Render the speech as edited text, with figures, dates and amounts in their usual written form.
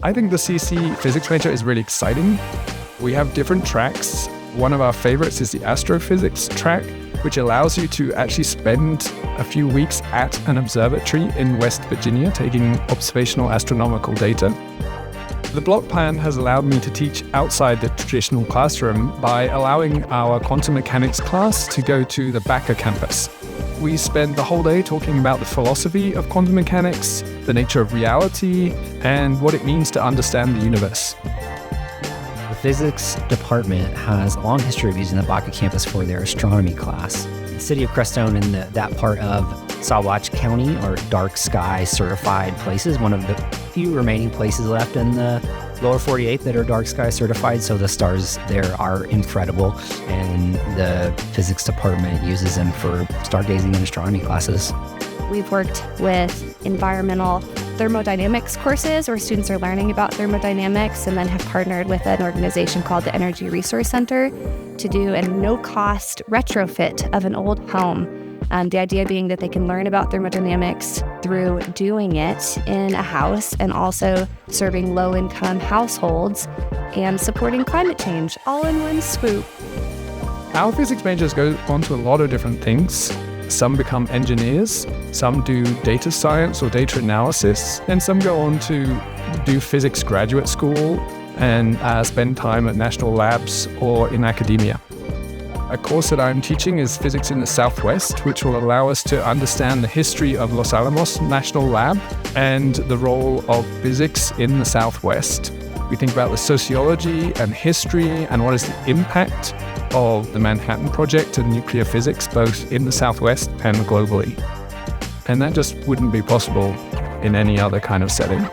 I think the CC physics major is really exciting. We have different tracks. One of our favorites is the astrophysics track, which allows you to actually spend a few weeks at an observatory in West Virginia taking observational astronomical data. The block plan has allowed me to teach outside the traditional classroom by allowing our quantum mechanics class to go to the Backer campus. We spend the whole day talking about the philosophy of quantum mechanics, the nature of reality, and what it means to understand the universe. The physics department has a long history of using the Baca campus for their astronomy class. The city of Crestone and that part of Saguache County are dark sky certified places, one of the few remaining places left in the lower 48 that are dark sky certified, so the stars there are incredible, and the physics department uses them for stargazing and astronomy classes. We've worked with environmental thermodynamics courses where students are learning about thermodynamics, and then have partnered with an organization called the Energy Resource Center to do a no-cost retrofit of an old home. The idea being that they can learn about thermodynamics through doing it in a house, and also serving low-income households and supporting climate change all in one swoop. Our physics majors go on to a lot of different things. Some become engineers, some do data science or data analysis, and some go on to do physics graduate school and spend time at national labs or in academia. A course that I'm teaching is Physics in the Southwest, which will allow us to understand the history of Los Alamos National Lab and the role of physics in the Southwest. We think about the sociology and history and what is the impact of the Manhattan Project and nuclear physics, both in the Southwest and globally. And that just wouldn't be possible in any other kind of setting.